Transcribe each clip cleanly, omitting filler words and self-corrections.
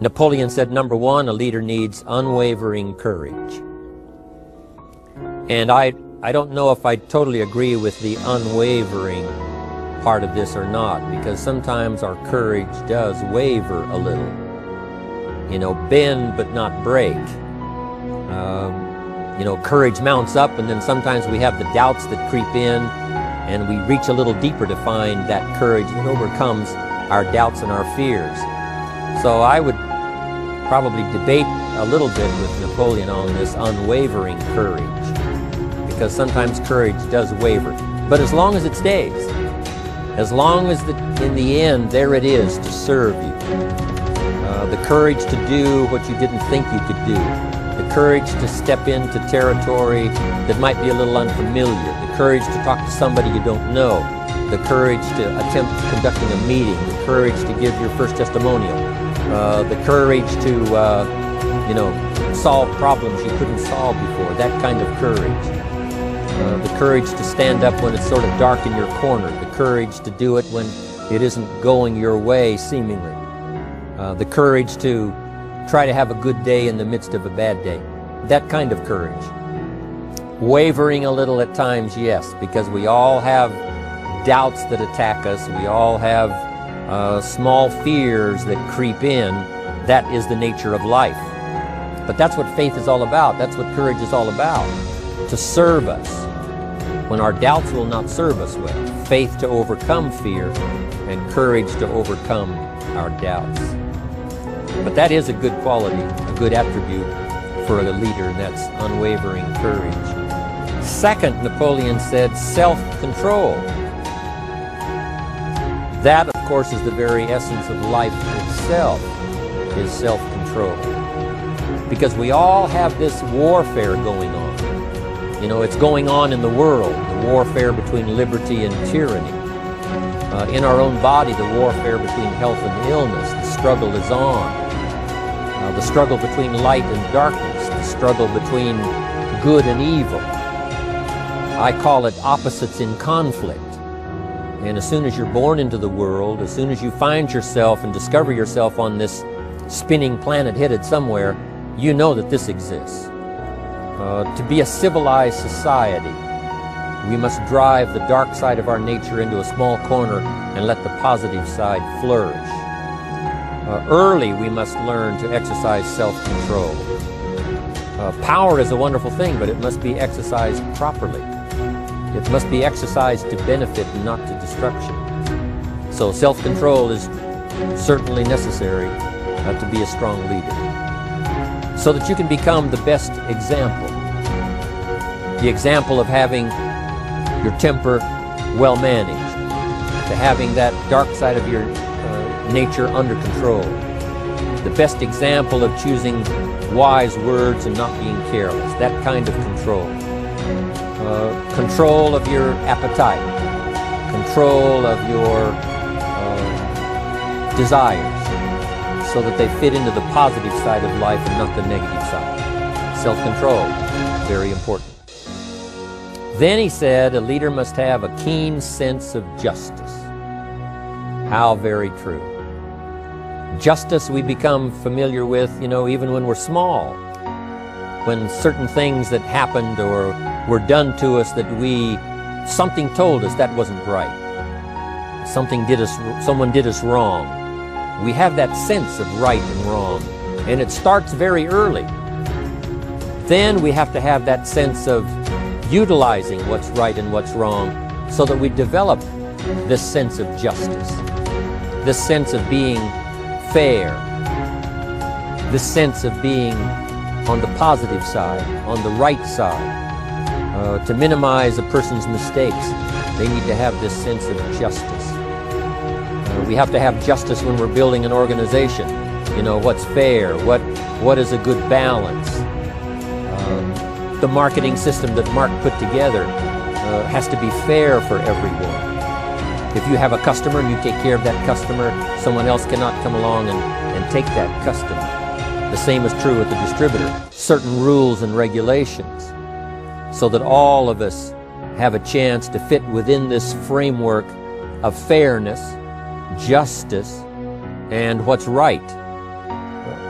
Napoleon said, number one, a leader needs unwavering courage. And I don't know if I totally agree with the unwavering part of this or not, because sometimes our courage does waver a little. You know, bend but not break. You know, courage mounts up, and then sometimes we have the doubts that creep in, and we reach a little deeper to find that courage that overcomes our doubts and our fears. So I would probably debate a little bit with Napoleon on this unwavering courage, because sometimes courage does waver. But as long as it stays, as long as in the end there it is to serve you, the courage to do what you didn't think you could do, the courage to step into territory that might be a little unfamiliar, the courage to talk to somebody you don't know, the courage to attempt conducting a meeting, the courage to give your first testimonial, the courage to, you know, solve problems you couldn't solve before, that kind of courage. The courage to stand up when it's sort of dark in your corner, the courage to do it when it isn't going your way, seemingly. The courage to try to have a good day in the midst of a bad day. That kind of courage. Wavering a little at times, yes, because we all have doubts that attack us. We all have small fears that creep in. That is the nature of life. But that's what faith is all about. That's what courage is all about. To serve us when our doubts will not serve us well. Faith to overcome fear, and courage to overcome our doubts. But that is a good quality, a good attribute for a leader, and that's unwavering courage. Second, Napoleon said, self-control. That, of course, is the very essence of life itself, is self-control. Because we all have this warfare going on. You know, it's going on in the world, the warfare between liberty and tyranny. In our own body, the warfare between health and illness, the struggle is on. The struggle between light and darkness, the struggle between good and evil. I call it opposites in conflict. And as soon as you're born into the world, as soon as you find yourself and discover yourself on this spinning planet headed somewhere, you know that this exists. To be a civilized society, we must drive the dark side of our nature into a small corner and let the positive side flourish. Early, we must learn to exercise self-control. Power is a wonderful thing, but it must be exercised properly. It must be exercised to benefit and not to destruction. So self-control is certainly necessary to be a strong leader, so that you can become the best example. The example of having your temper well managed, to having that dark side of your nature under control. The best example of choosing wise words and not being careless, that kind of control. Control of your appetite, control of your desires, so that they fit into the positive side of life and not the negative side. Self-control, very important. Then he said, a leader must have a keen sense of justice. How very true. Justice we become familiar with, you know, even when we're small. When certain things that happened or were done to us that something told us that wasn't right. Someone did us wrong. We have that sense of right and wrong, and it starts very early. Then we have to have that sense of utilizing what's right and what's wrong, so that we develop this sense of justice, this sense of being fair, this sense of being on the positive side, on the right side. To minimize a person's mistakes, they need to have this sense of justice. We have to have justice when we're building an organization. You know, what's fair, what is a good balance. The marketing system that Mark put together has to be fair for everyone. If you have a customer and you take care of that customer, someone else cannot come along and take that customer. The same is true with the distributor. Certain rules and regulations, so that all of us have a chance to fit within this framework of fairness, justice, and what's right.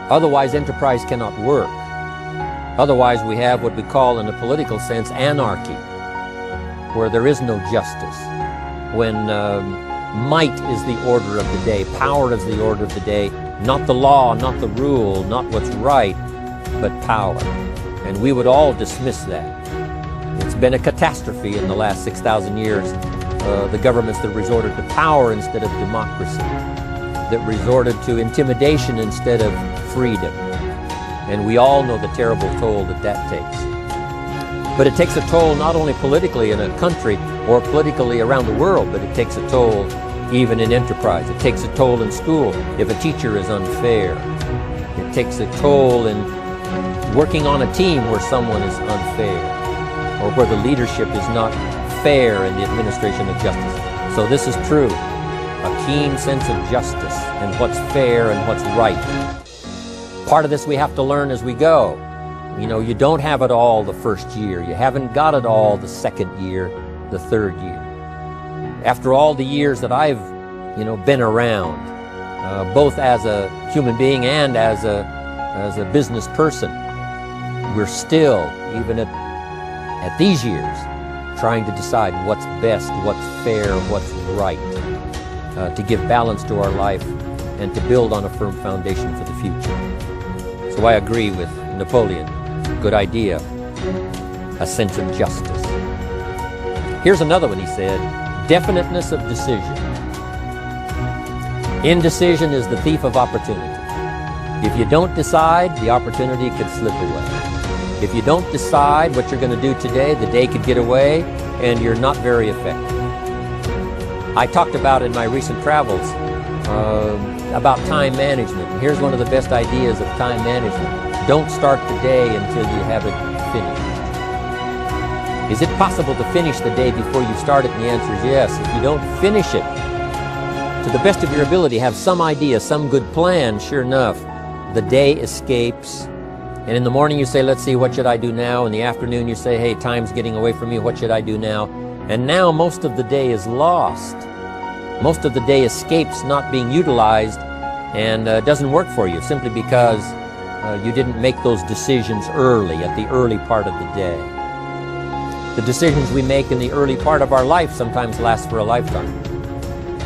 Otherwise, enterprise cannot work. Otherwise, we have what we call, in a political sense, anarchy, where there is no justice, when might is the order of the day, power is the order of the day, not the law, not the rule, not what's right, but power. And we would all dismiss that. It's been a catastrophe in the last 6,000 years, the governments that resorted to power instead of democracy, that resorted to intimidation instead of freedom. And we all know the terrible toll that that takes. But it takes a toll not only politically in a country or politically around the world, but it takes a toll even in enterprise. It takes a toll in school if a teacher is unfair. It takes a toll in working on a team where someone is unfair, or where the leadership is not fair in the administration of justice. So this is true. A keen sense of justice and what's fair and what's right. Part of this we have to learn as we go. You know, you don't have it all the first year. You haven't got it all the second year, the third year. After all the years that I've, been around, both as a human being and as a business person, we're still, even at these years, trying to decide what's best, what's fair, what's right, to give balance to our life and to build on a firm foundation for the future. So I agree with Napoleon. Good idea. A sense of justice. Here's another one he said. Definiteness of decision. Indecision is the thief of opportunity. If you don't decide, the opportunity could slip away. If you don't decide what you're going to do today, the day could get away and you're not very effective. I talked about in my recent travels about time management. And here's one of the best ideas of time management. Don't start the day until you have it finished. Is it possible to finish the day before you start it? And the answer is yes. If you don't finish it to the best of your ability, have some idea, some good plan, sure enough, the day escapes. And in the morning you say, let's see, what should I do now? In the afternoon you say, hey, time's getting away from me, what should I do now? And now most of the day is lost. Most of the day escapes not being utilized and doesn't work for you simply because you didn't make those decisions early, at the early part of the day. The decisions we make in the early part of our life sometimes last for a lifetime.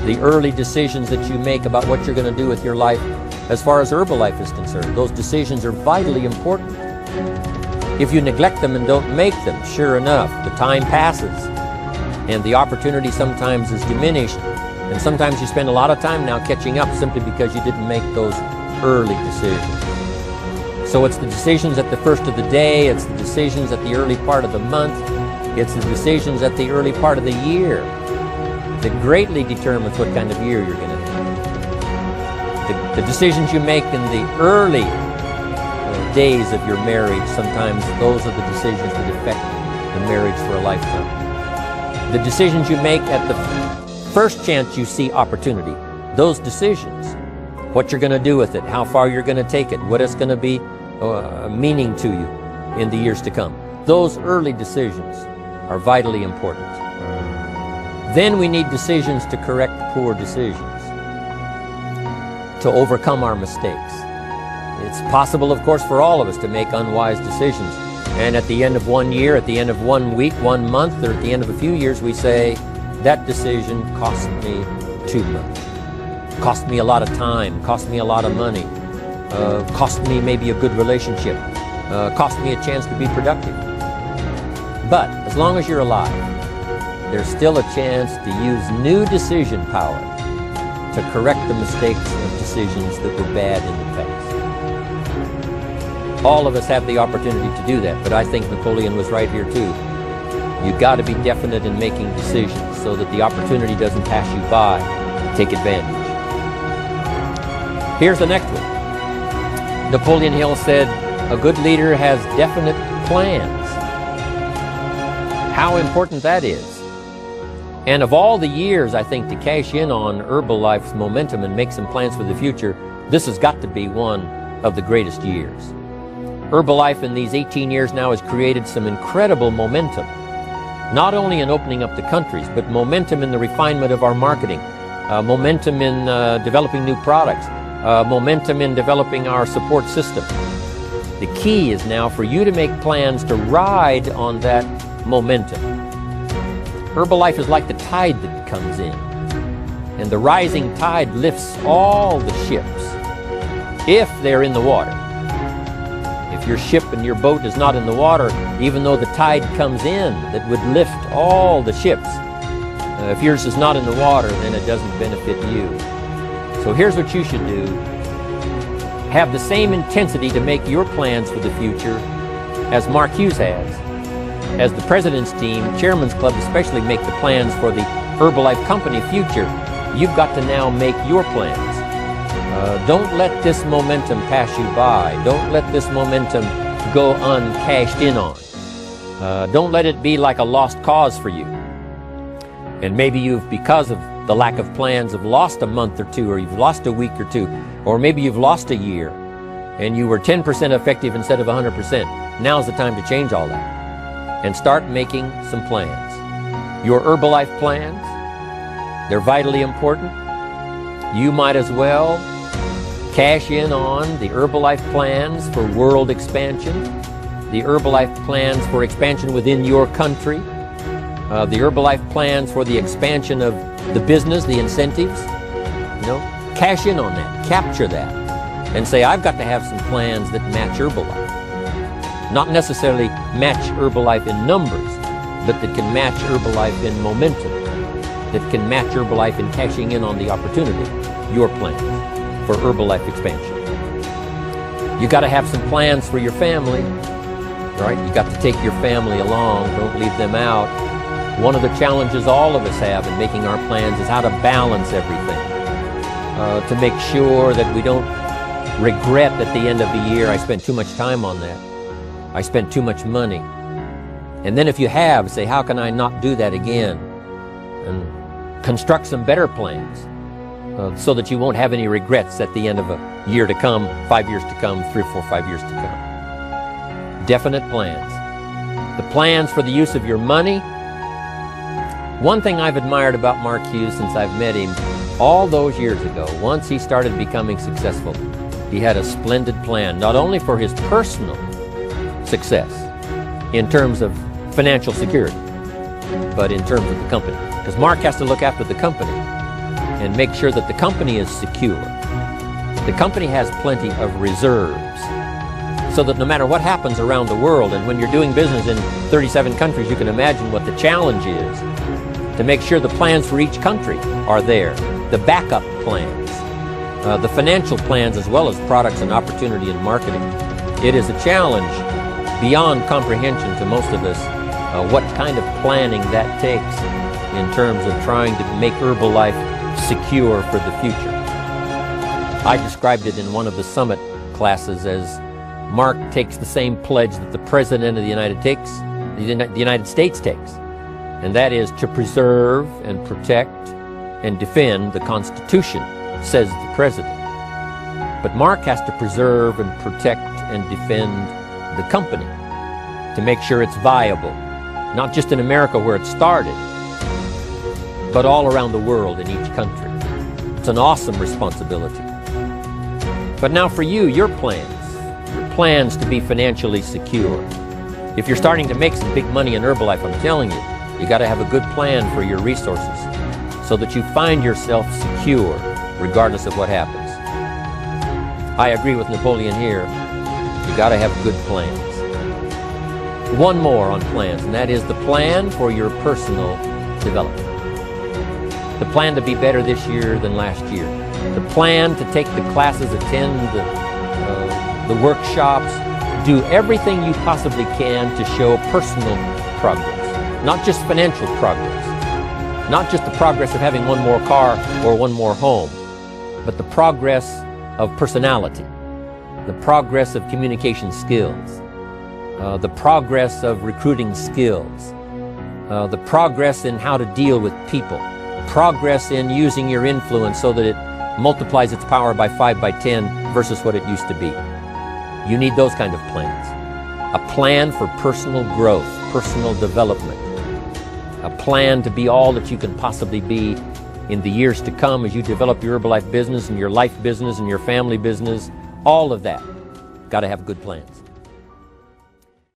The early decisions that you make about what you're going to do with your life as far as Herbalife is concerned, those decisions are vitally important. If you neglect them and don't make them, sure enough, the time passes and the opportunity sometimes is diminished, and sometimes you spend a lot of time now catching up simply because you didn't make those early decisions. So it's the decisions at the first of the day, it's the decisions at the early part of the month, it's the decisions at the early part of the year that greatly determines what kind of year you're going to have. The decisions you make in the early days of your marriage, sometimes those are the decisions that affect the marriage for a lifetime. The decisions you make at the first chance you see opportunity, those decisions, what you're going to do with it, how far you're going to take it, what it's going to be meaning to you in the years to come. Those early decisions are vitally important. Then we need decisions to correct poor decisions, to overcome our mistakes. It's possible, of course, for all of us to make unwise decisions. And at the end of 1 year, at the end of 1 week, 1 month, or at the end of a few years, we say, that decision cost me too much. Cost me a lot of time, cost me a lot of money, cost me maybe a good relationship, cost me a chance to be productive. But as long as you're alive, there's still a chance to use new decision power to correct the mistakes of decisions that were bad in the past. All of us have the opportunity to do that, but I think Napoleon was right here too. You've got to be definite in making decisions so that the opportunity doesn't pass you by. Take advantage. Here's the next one. Napoleon Hill said, a good leader has definite plans. How important that is. And of all the years, I think, to cash in on Herbalife's momentum and make some plans for the future, this has got to be one of the greatest years. Herbalife in these 18 years now has created some incredible momentum, not only in opening up the countries, but momentum in the refinement of our marketing, momentum in developing new products, momentum in developing our support system. The key is now for you to make plans to ride on that momentum. Herbalife is like the tide that comes in, and the rising tide lifts all the ships if they're in the water. If your ship and your boat is not in the water, even though the tide comes in that would lift all the ships, if yours is not in the water, then it doesn't benefit you. So here's what you should do. Have the same intensity to make your plans for the future as Mark Hughes has. As the President's Team, Chairman's Club especially, make the plans for the Herbalife Company future, you've got to now make your plans. Don't let this momentum pass you by. Don't let this momentum go uncashed in on. Don't let it be like a lost cause for you. And maybe you've, because of the lack of plans, have lost a month or two, or you've lost a week or two, or maybe you've lost a year, and you were 10% effective instead of 100%. Now's the time to change all that and start making some plans. Your Herbalife plans, they're vitally important. You might as well cash in on the Herbalife plans for world expansion, the Herbalife plans for expansion within your country, the Herbalife plans for the expansion of the business, the incentives. Cash in on that, capture that, and say, I've got to have some plans that match Herbalife. Not necessarily match Herbalife in numbers, but that can match Herbalife in momentum, that can match Herbalife in cashing in on the opportunity, your plan for Herbalife expansion. You got to have some plans for your family, right? You got to take your family along, don't leave them out. One of the challenges all of us have in making our plans is how to balance everything, to make sure that we don't regret at the end of the year, I spent too much time on that, I spent too much money. And then if you have, say, how can I not do that again? And construct some better plans so that you won't have any regrets at the end of a year to come, 5 years to come, 3, 4, 5 years to come. Definite plans. The plans for the use of your money. One thing I've admired about Mark Hughes since I've met him all those years ago, once he started becoming successful, he had a splendid plan, not only for his personal success in terms of financial security, but in terms of the company. Because Mark has to look after the company and make sure that the company is secure. The company has plenty of reserves, so that no matter what happens around the world, and when you're doing business in 37 countries, you can imagine what the challenge is to make sure the plans for each country are there, the backup plans, the financial plans, as well as products and opportunity and marketing. It is a challenge beyond comprehension to most of us what kind of planning that takes in terms of trying to make Herbalife secure for the future. I described it in one of the summit classes as Mark takes the same pledge that the President of the United States takes, and that is to preserve and protect and defend the Constitution, says the President. But Mark has to preserve and protect and defend the company to make sure it's viable, not just in America where it started, but all around the world in each country. It's an awesome responsibility. But now for you, your plans to be financially secure. If you're starting to make some big money in Herbalife, I'm telling you, you got to have a good plan for your resources so that you find yourself secure regardless of what happens. I agree with Napoleon here. You got to have good plans. One more on plans, and that is the plan for your personal development. The plan to be better this year than last year. The plan to take the classes, attend the workshops, do everything you possibly can to show personal progress, not just financial progress, not just the progress of having one more car or one more home, but the progress of personality, the progress of communication skills, the progress of recruiting skills, the progress in how to deal with people, progress in using your influence so that it multiplies its power by 5 by 10 versus what it used to be. You need those kind of plans. A plan for personal growth, personal development. A plan to be all that you can possibly be in the years to come as you develop your Herbalife business and your life business and your family business, all of that. Got to have good plans.